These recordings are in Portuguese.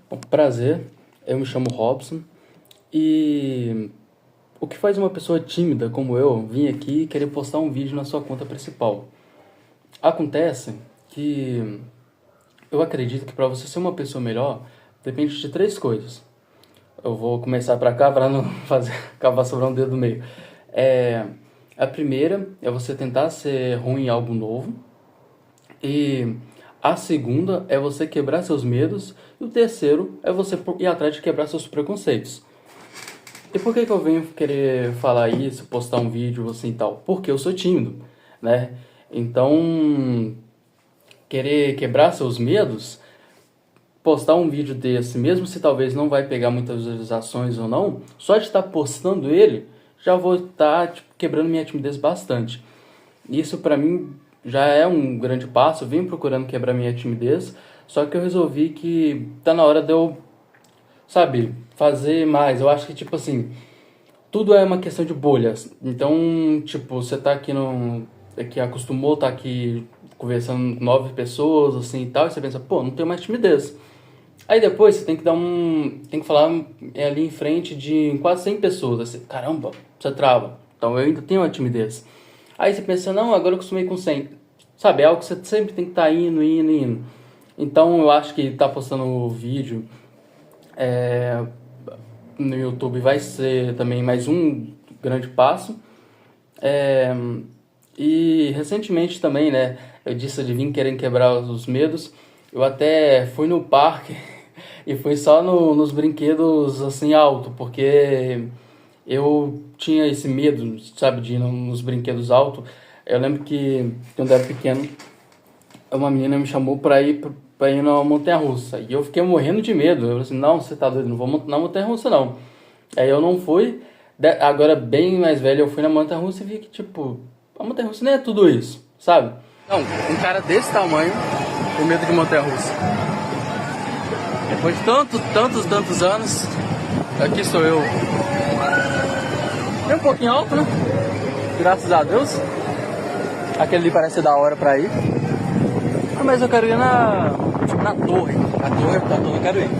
Bom, prazer, eu me chamo Robson e o que faz uma pessoa tímida como eu vir aqui e querer postar um vídeo na sua conta principal? Acontece que eu acredito que para você ser uma pessoa melhor depende de três coisas. Eu vou começar para cá para não fazer acabar sobrando um dedo no meio. É, a primeira é você tentar ser ruim em algo novo. E a segunda é você quebrar seus medos. E o terceiro é você ir atrás de quebrar seus preconceitos. E por que eu venho querer falar isso, postar um vídeo assim e tal? Porque eu sou tímido, né? Então, querer quebrar seus medos, postar um vídeo desse, mesmo se talvez não vai pegar muitas visualizações ou não, só de estar postando ele, já vou estar quebrando minha timidez bastante. Isso pra mim já é um grande passo. Eu venho procurando quebrar minha timidez, só que eu resolvi que tá na hora de eu, sabe, fazer mais. Eu acho que, tipo assim, tudo é uma questão de bolhas. Então, tipo, você tá aqui no... que acostumou tá aqui conversando com 9 pessoas, assim, e tal, e você pensa, pô, não tenho mais timidez. Aí depois você tem que dar um... tem que falar ali em frente de quase 100 pessoas, assim, caramba, você trava. Então eu ainda tenho uma timidez. Aí você pensa, não, agora eu acostumei com 100. Sabe, é algo que você sempre tem que estar indo. Então eu acho que tá postando o vídeo no YouTube vai ser também mais um grande passo. É, e recentemente também, né, eu disse de vir querendo quebrar os medos. Eu até fui no parque e fui só nos brinquedos assim alto, porque eu tinha esse medo, sabe, de ir nos brinquedos alto. Eu lembro que quando eu era pequeno, uma menina me chamou pra ir na montanha-russa. E eu fiquei morrendo de medo. Eu falei assim, não, você tá doido, não vou na montanha-russa não. Aí eu não fui. Agora, bem mais velho, eu fui na montanha-russa e vi que, tipo, a montanha-russa nem é tudo isso, sabe? Não, um cara desse tamanho tem medo de montanha-russa. Depois de tantos anos, aqui sou eu. É um pouquinho alto, né? Graças a Deus. Aquele ali parece da hora pra ir. Ah, mas eu quero ir na torre. A torre eu quero ir.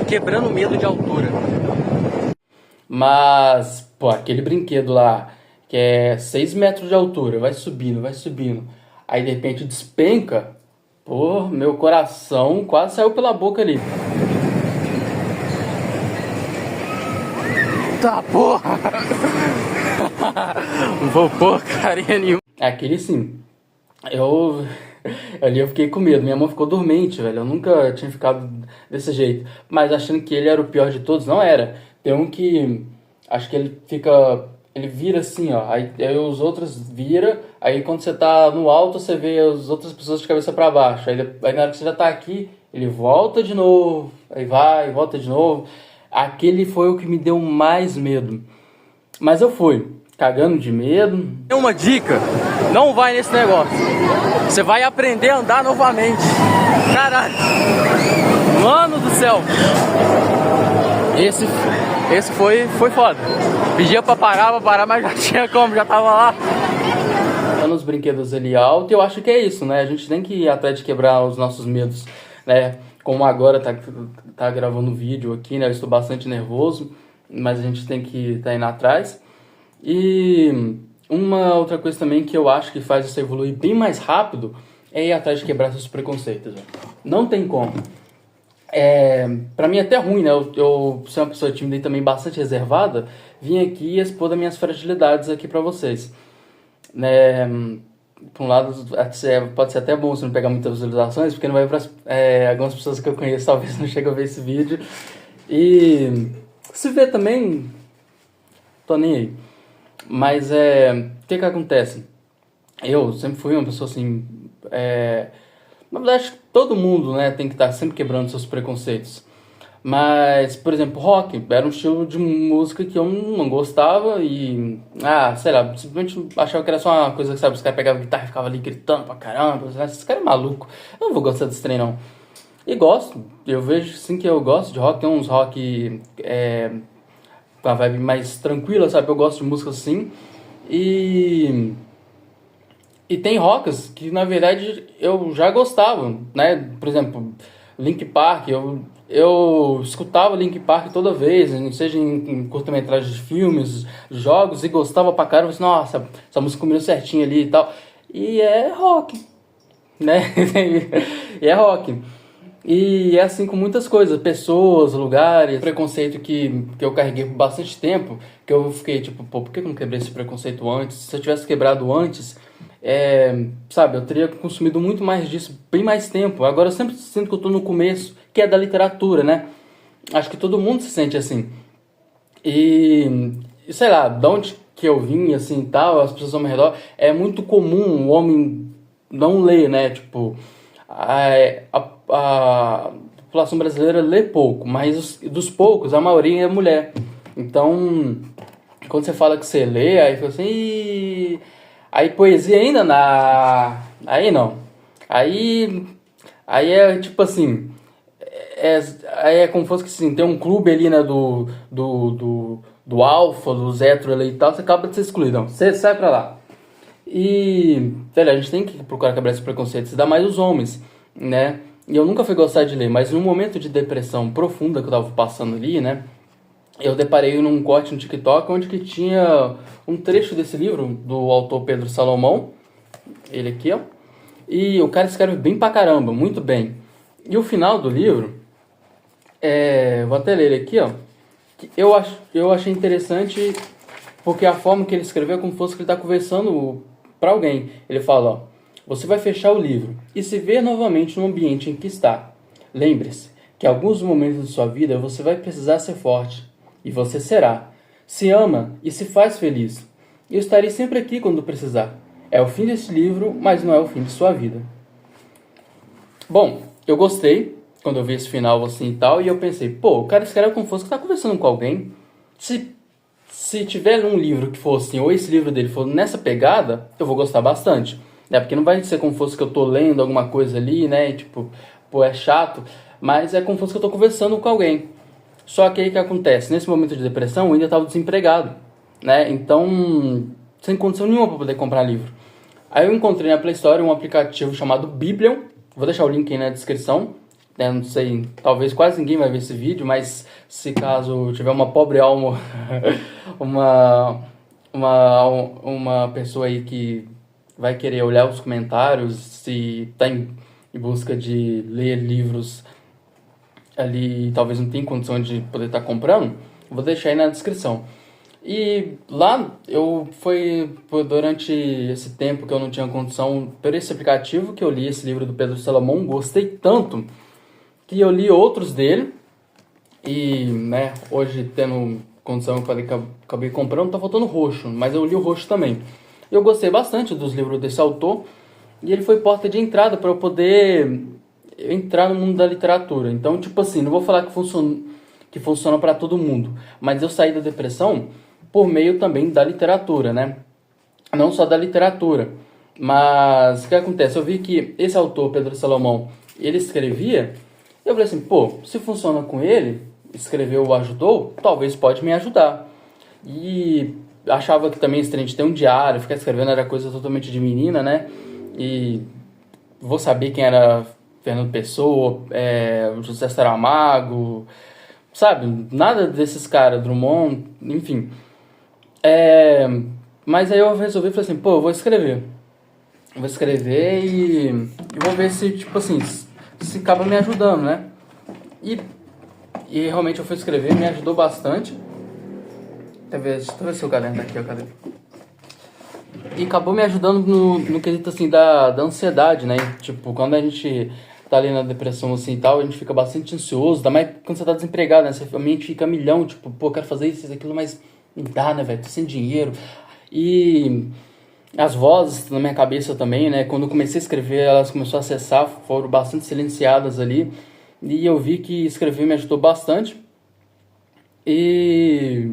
Quebrando o medo de altura. Mas, pô, aquele brinquedo lá, que é 6 metros de altura, vai subindo. Aí de repente despenca. Pô, meu coração quase saiu pela boca ali. Tá, porra! Não vou porcaria nenhuma. Aquele sim. Ali eu fiquei com medo. Minha mão ficou dormente, velho. Eu nunca tinha ficado desse jeito. Mas achando que ele era o pior de todos, não era. Tem um que acho que ele fica. Ele vira assim, ó. Aí os outros vira. Aí quando você tá no alto, você vê as outras pessoas de cabeça pra baixo. Aí na hora que você já tá aqui, ele volta de novo. Aí vai, volta de novo. Aquele foi o que me deu mais medo. Mas eu fui, cagando de medo. Tem uma dica: não vai nesse negócio. Você vai aprender a andar novamente. Caralho! Mano do céu! Esse foi foda. Pedia pra parar, mas já tinha como, já tava lá. Nos brinquedos ali alto, eu acho que é isso, né? A gente tem que ir atrás de quebrar os nossos medos, né? Como agora tá gravando vídeo aqui, né? Eu estou bastante nervoso, mas a gente tem que tá indo atrás. E uma outra coisa também que eu acho que faz você evoluir bem mais rápido é ir atrás de quebrar seus preconceitos. Né? Não tem como. Pra mim é até ruim, né? Eu sou uma pessoa tímida e também bastante reservada, vim aqui e expor as minhas fragilidades aqui pra vocês. Né? Por um lado, pode ser até bom se não pegar muitas visualizações, porque não vai para algumas pessoas que eu conheço talvez não cheguem a ver esse vídeo. E se ver também, tô nem aí. Mas o que acontece? Eu sempre fui uma pessoa assim. Na verdade, acho que todo mundo, né, tem que estar sempre quebrando seus preconceitos. Mas, por exemplo, rock era um estilo de música que eu não gostava e, sei lá, simplesmente achava que era só uma coisa que, sabe, os caras pegavam guitarra e ficavam ali gritando pra caramba, esses caras é maluco, eu não vou gostar desse trem não. E gosto, eu vejo sim que eu gosto de rock, tem uns rock com a vibe mais tranquila, sabe, eu gosto de música assim, e tem rocks que na verdade eu já gostava, né, por exemplo... Linkin Park, eu escutava Linkin Park toda vez, seja em curta-metragem de filmes, jogos, e gostava pra caramba. Eu falei, nossa, essa música combina certinho ali e tal. E é rock, né? E é rock. E é assim com muitas coisas, pessoas, lugares, preconceito que eu carreguei por bastante tempo, que eu fiquei tipo, pô, por que eu não quebrei esse preconceito antes? Se eu tivesse quebrado antes, sabe, eu teria consumido muito mais disso, bem mais tempo. Agora eu sempre sinto que eu tô no começo, que é da literatura, né? Acho que todo mundo se sente assim. E sei lá, de onde que eu vim, assim, tal, as pessoas ao meu redor, é muito comum o homem não ler, né? Tipo, a população brasileira lê pouco, mas dos poucos, a maioria é mulher. Então, quando você fala que você lê, aí fica assim, "Ih". Aí poesia ainda na... Aí não. Aí, aí é tipo assim, é, aí é como se fosse que assim, tem um clube ali, né, do alfa, dos héteros ali e tal, você acaba de ser excluído. Não, você sai pra lá. E, velho, a gente tem que procurar quebrar esse preconceito, se dá mais os homens, né? E eu nunca fui gostar de ler, mas num momento de depressão profunda que eu tava passando ali, né? Eu deparei num corte no TikTok onde que tinha um trecho desse livro do autor Pedro Salomão, ele aqui, ó. E o cara escreve bem pra caramba, muito bem. E o final do livro, vou até ler ele aqui, ó. Que eu achei interessante porque a forma que ele escreveu é como se fosse que ele está conversando para alguém. Ele fala, ó, você vai fechar o livro e se ver novamente no ambiente em que está. Lembre-se que em alguns momentos de sua vida você vai precisar ser forte. E você será. Se ama e se faz feliz. Eu estarei sempre aqui quando precisar. É o fim desse livro, mas não é o fim de sua vida. Bom, eu gostei quando eu vi esse final assim e tal, e eu pensei, pô, o cara escreve como se fosse que tá conversando com alguém. Se tiver um livro que for assim, ou esse livro dele for nessa pegada, eu vou gostar bastante. Né? Porque não vai ser como se fosse que eu tô lendo alguma coisa ali, né? E tipo, pô, é chato. Mas é como se fosse que eu tô conversando com alguém. Só que aí o que acontece? Nesse momento de depressão, eu ainda estava desempregado, né? Então, sem condição nenhuma para poder comprar livro. Aí eu encontrei na Play Store um aplicativo chamado Biblion. Vou deixar o link aí na descrição. Né? Não sei, talvez quase ninguém vai ver esse vídeo, mas se caso tiver uma pobre alma, uma, uma pessoa aí que vai querer olhar os comentários, se está em busca de ler livros ali, talvez não tenha condição de poder estar comprando, vou deixar aí na descrição. E lá foi durante esse tempo que eu não tinha condição, por esse aplicativo que eu li esse livro do Pedro Salomão, gostei tanto que eu li outros dele e, né, hoje tendo condição eu falei que acabei comprando, tá faltando roxo, mas eu li o roxo também. Eu gostei bastante dos livros desse autor e ele foi porta de entrada para eu poder entrar no mundo da literatura. Então, tipo assim, não vou falar que funciona para todo mundo, mas eu saí da depressão por meio também da literatura, né? Não só da literatura, mas o que acontece? Eu vi que esse autor, Pedro Salomão, ele escrevia, e eu falei assim, pô, se funciona com ele, escreveu, ajudou, talvez pode me ajudar. E achava que também esse trem de ter um diário, ficar escrevendo era coisa totalmente de menina, né? E vou saber quem era Fernando Pessoa, José Saramago, sabe? Nada desses caras, Drummond, enfim. Mas aí eu resolvi, falei assim, pô, eu vou escrever. Vou escrever e vou ver se, tipo assim, se acaba me ajudando, né? E realmente eu fui escrever, me ajudou bastante. Deixa eu ver se o caderno tá aqui, ó, cadê? E acabou me ajudando no quesito, assim, da ansiedade, né? Tipo, quando a gente tá ali na depressão, assim, e tal, a gente fica bastante ansioso, ainda mais quando você tá desempregado, né? A mente fica a milhão, tipo, pô, quero fazer isso, aquilo, mas não dá, né, velho? Tô sem dinheiro. E as vozes na minha cabeça também, né? Quando eu comecei a escrever, elas começaram a acessar, foram bastante silenciadas ali. E eu vi que escrever me ajudou bastante. E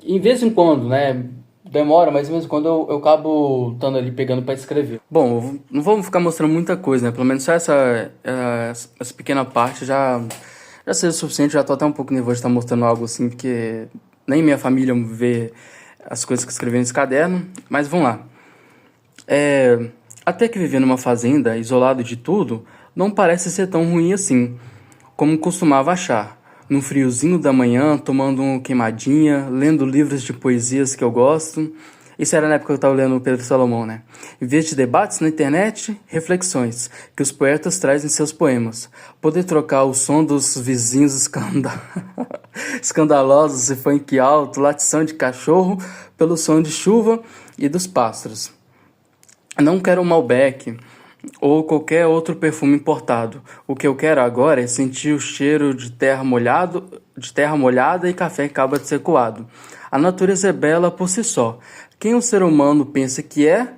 em vez em quando, né? Demora, mas de vez em quando eu acabo estando ali pegando para escrever. Bom, não vamos ficar mostrando muita coisa, né? Pelo menos só essa pequena parte já seja o suficiente. Já tô até um pouco nervoso de estar mostrando algo assim, porque nem minha família vê as coisas que eu escrevi nesse caderno. Mas vamos lá. Até que viver numa fazenda, isolado de tudo, não parece ser tão ruim assim, como costumava achar. No friozinho da manhã, tomando uma queimadinha, lendo livros de poesias que eu gosto. Isso era na época que eu estava lendo o Pedro Salomão, né? Em vez de debates na internet, reflexões que os poetas trazem em seus poemas. Poder trocar o som dos vizinhos escandalosos e funk alto, latição de cachorro, pelo som de chuva e dos pássaros. Não quero um Malbec ou qualquer outro perfume importado. O que eu quero agora é sentir o cheiro de terra molhada e café que acaba de ser coado. A natureza é bela por si só. Quem o ser humano pensa que é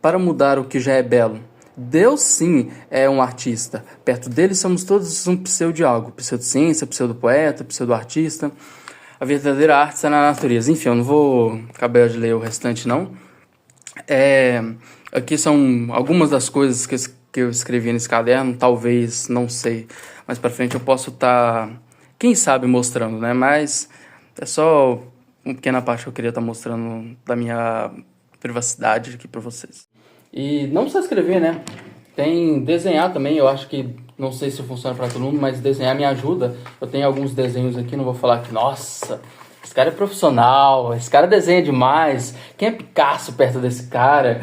para mudar o que já é belo? Deus, sim, é um artista. Perto dele somos todos um pseudo de algo. Pseudociência, pseudo-poeta, pseudo-artista. A verdadeira arte está na natureza. Enfim, eu não vou acabar de ler o restante, não. Aqui são algumas das coisas que eu escrevi nesse caderno. Talvez, não sei, mais pra frente eu posso estar, quem sabe, mostrando, né? Mas é só uma pequena parte que eu queria estar mostrando da minha privacidade aqui pra vocês. E não precisa escrever, né? Tem desenhar também, eu acho que, não sei se funciona pra todo mundo, mas desenhar me ajuda. Eu tenho alguns desenhos aqui, não vou falar que, nossa, esse cara é profissional, esse cara desenha demais. Quem é Picasso perto desse cara?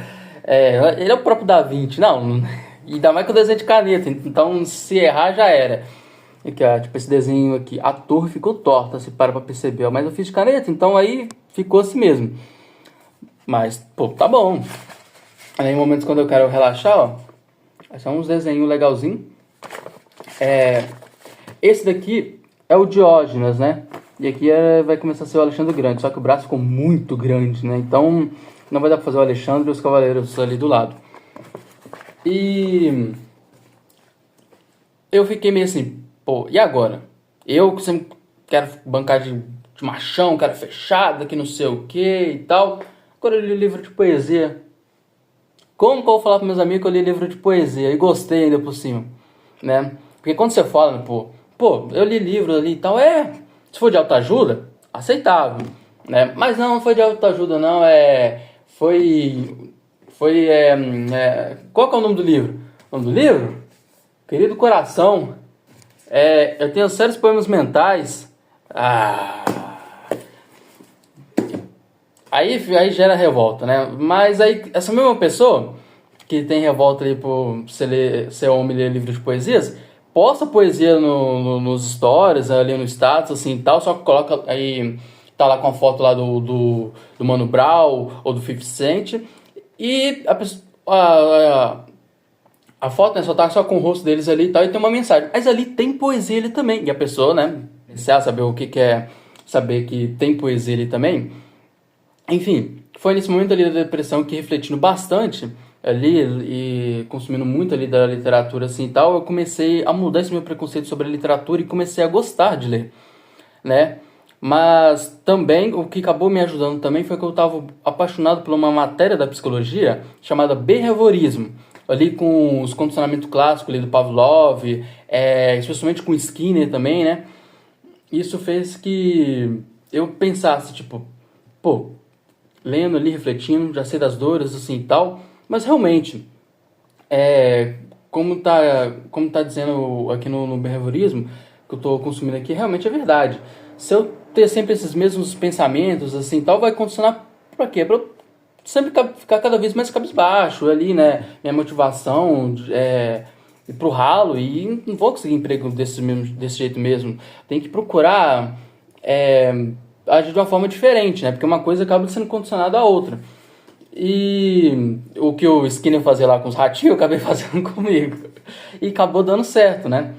Ele é o próprio Da Vinci. Não, ainda mais que eu desenho de caneta, então se errar já era. Aqui, ó, tipo esse desenho aqui, a torre ficou torta, se para pra perceber, ó, mas eu fiz de caneta, então aí ficou assim mesmo. Mas, pô, tá bom. Aí em momentos quando eu quero relaxar, ó, são uns desenhos legalzinhos. Esse daqui é o Diógenes, né? E aqui vai começar a ser o Alexandre Grande, só que o braço ficou muito grande, né? Então não vai dar pra fazer o Alexandre e os cavaleiros ali do lado. E eu fiquei meio assim, pô, e agora? Eu que sempre quero bancar de machão, cara fechado, que não sei o que e tal. Agora eu li livro de poesia. Como que eu vou falar para meus amigos que eu li livro de poesia e gostei ainda por cima, né? Porque quando você fala, pô, eu li livro ali e tal, se for de autoajuda, aceitável, né? Mas não foi de autoajuda não, qual que é o nome do livro? O nome do livro? Querido Coração. Eu tenho sérios problemas mentais. Aí gera revolta, né? Mas aí, essa mesma pessoa que tem revolta ali por ser homem e ler livro de poesias, posta poesia nos stories, ali no status, assim, tal, só que coloca aí, tá lá com a foto lá do Mano Brown ou do 50 Cent, e a foto, né, só tá só com o rosto deles ali e tal, e tem uma mensagem. Mas ali tem poesia ali também, e a pessoa, né, precisa saber o que é saber que tem poesia ali também. Enfim, foi nesse momento ali da depressão que, refletindo bastante ali e consumindo muito ali da literatura assim e tal, eu comecei a mudar esse meu preconceito sobre a literatura e comecei a gostar de ler, né? Mas também, o que acabou me ajudando também foi que eu estava apaixonado por uma matéria da psicologia chamada behaviorismo, ali com os condicionamentos clássicos ali do Pavlov, especialmente com Skinner também, né? Isso fez que eu pensasse, tipo, pô, lendo ali, refletindo, já sei das dores, assim e tal, mas realmente, como tá dizendo aqui no behaviorismo, que eu tô consumindo aqui, realmente é verdade. Se eu ter sempre esses mesmos pensamentos, assim e tal, vai condicionar pra quê? Pra eu sempre ficar cada vez mais cabisbaixo ali, né? Minha motivação ir pro ralo, e não vou conseguir emprego desse jeito mesmo. Tem que procurar agir de uma forma diferente, né? Porque uma coisa acaba sendo condicionada à outra. E o que o Skinner fazia lá com os ratinhos, eu acabei fazendo comigo. E acabou dando certo, né?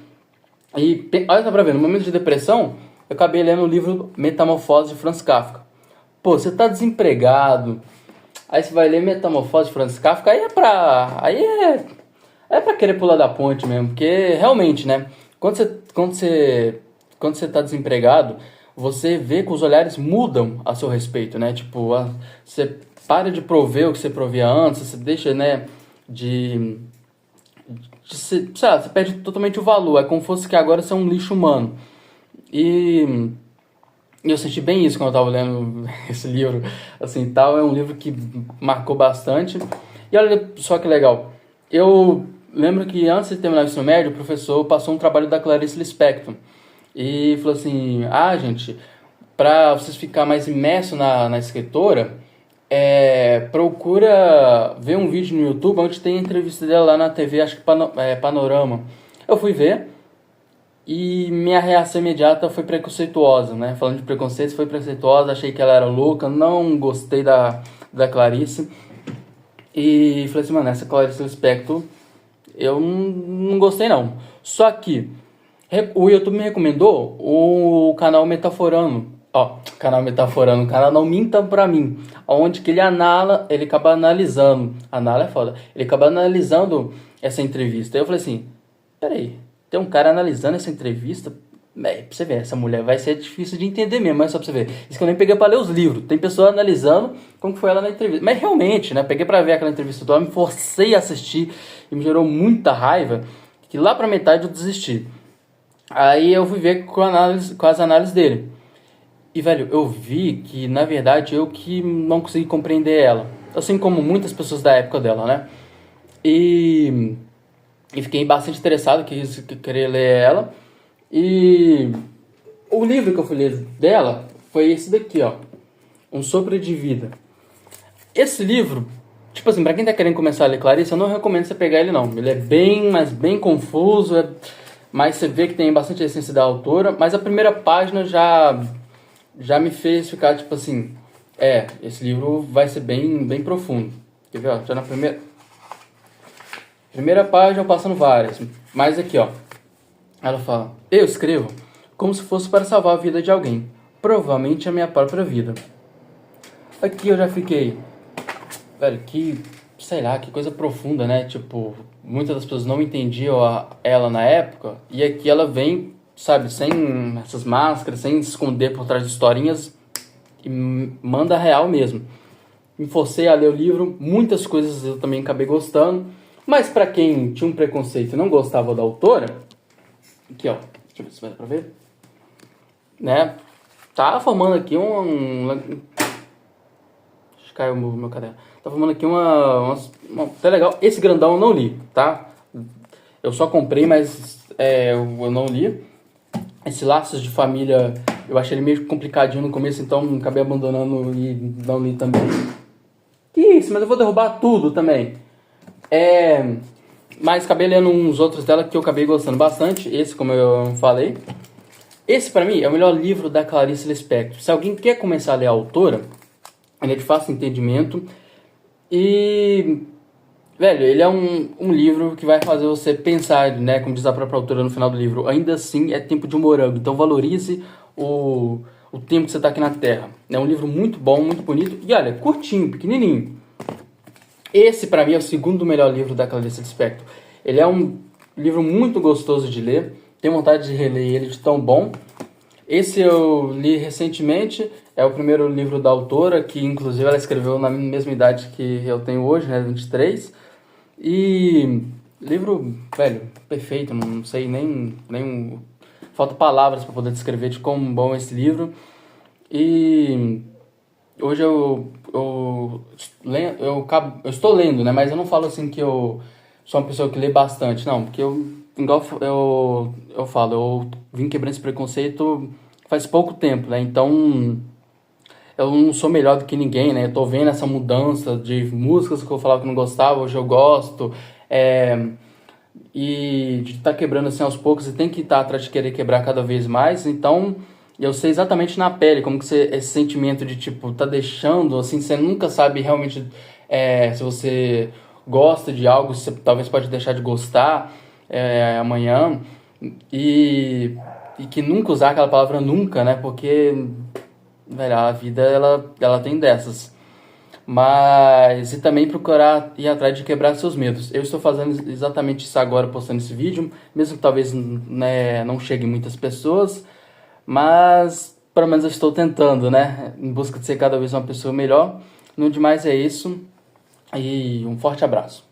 E olha só pra ver, no momento de depressão, eu acabei lendo o livro Metamorfose de Franz Kafka. Pô, você tá desempregado, aí você vai ler Metamorfose de Franz Kafka, aí é pra querer pular da ponte mesmo. Porque realmente, né? Quando você tá desempregado, você vê que os olhares mudam a seu respeito, né? Tipo, você para de prover o que você provia antes, você deixa, né, sei lá, você perde totalmente o valor. É como se fosse que agora você é um lixo humano. E eu senti bem isso quando eu tava lendo esse livro, assim, tal. É um livro que marcou bastante. E olha só que legal. Eu lembro que antes de terminar o ensino médio, o professor passou um trabalho da Clarice Lispector e falou assim: ah, gente, para vocês ficar mais imerso na escritora, procura ver um vídeo no YouTube onde tem a entrevista dela lá na TV, acho que Panorama. Eu fui ver e minha reação imediata foi preconceituosa, né? Falando de preconceito, foi preconceituosa, achei que ela era louca, não gostei da Clarice. E falei assim, mano, essa Clarice Lispector, eu não gostei não. Só que o YouTube me recomendou o canal Metaforando. Ó, canal Metaforando, o canal Não Minta Pra Mim. Onde que ele acaba analisando. Anala é foda. Ele acaba analisando essa entrevista. Aí eu falei assim, peraí, tem um cara analisando essa entrevista. Pra você ver, essa mulher vai ser difícil de entender mesmo, mas só pra você ver. Isso que eu nem peguei pra ler os livros. Tem pessoa analisando como foi ela na entrevista. Mas realmente, né, peguei pra ver aquela entrevista toda, me forcei a assistir e me gerou muita raiva, que lá pra metade eu desisti. Aí eu fui ver com as análises dele. E, velho, eu vi que, na verdade, eu que não consegui compreender ela. Assim como muitas pessoas da época dela, né? E fiquei bastante interessado, querer ler ela. E o livro que eu fui ler dela foi esse daqui, ó. Um Sopro de Vida. Esse livro, tipo assim, pra quem tá querendo começar a ler Clarice, eu não recomendo você pegar ele, não. Ele é mas bem confuso, mas você vê que tem bastante essência da autora. Mas a primeira página já me fez ficar, tipo assim, esse livro vai ser bem profundo. Quer ver, ó? Já na primeira página eu passando várias. Mas aqui, ó. Ela fala, eu escrevo como se fosse para salvar a vida de alguém. Provavelmente a minha própria vida. Aqui eu já fiquei, velho, sei lá, que coisa profunda, né? Tipo, muitas das pessoas não entendiam ela na época. E aqui ela vem, sabe, sem essas máscaras, sem se esconder por trás de historinhas, e manda real mesmo. Me forcei a ler o livro, muitas coisas eu também acabei gostando, mas pra quem tinha um preconceito e não gostava da autora, aqui ó, deixa eu ver se vai dar pra ver, né, tá formando aqui caiu o meu caderno, tá formando aqui tá legal, esse grandão eu não li, tá, eu só comprei, mas eu não li. Esse Laços de Família, eu achei ele meio complicadinho no começo, então acabei abandonando e não li também. Que isso, mas eu vou derrubar tudo também. Mas acabei lendo uns outros dela que eu acabei gostando bastante. Esse, como eu falei. Esse, pra mim, é o melhor livro da Clarice Lispector. Se alguém quer começar a ler a autora, ele é de fácil entendimento. E... velho, ele é um livro que vai fazer você pensar, né? Como diz a própria autora no final do livro. Ainda assim, é tempo de um morango. Então valorize o tempo que você está aqui na Terra. É um livro muito bom, muito bonito. E olha, curtinho, pequenininho. Esse, pra mim, é o segundo melhor livro da Clarice Lispector. Ele é um livro muito gostoso de ler. Tenho vontade de reler ele de tão bom. Esse eu li recentemente. É o primeiro livro da autora, que inclusive ela escreveu na mesma idade que eu tenho hoje, né? 23. E livro, velho, perfeito, não sei nem falta palavras para poder descrever de como bom é esse livro. E hoje eu estou lendo, né, mas eu não falo assim que eu sou uma pessoa que lê bastante, não, porque igual eu falo, eu vim quebrando esse preconceito faz pouco tempo, né, então eu não sou melhor do que ninguém, né? Eu tô vendo essa mudança de músicas que eu falava que não gostava, hoje eu gosto. E de estar quebrando assim aos poucos, e tem que estar atrás de querer quebrar cada vez mais. Então, eu sei exatamente na pele como que esse sentimento de, tipo, tá deixando, assim, você nunca sabe realmente se você gosta de algo, você talvez pode deixar de gostar amanhã. E que nunca usar aquela palavra nunca, né? Porque... velho, a vida ela tem dessas. Mas e também procurar ir atrás de quebrar seus medos. Eu estou fazendo exatamente isso agora, postando esse vídeo, mesmo que talvez, né, não chegue muitas pessoas, mas pelo menos eu estou tentando, né, em busca de ser cada vez uma pessoa melhor. No demais é isso, e um forte abraço.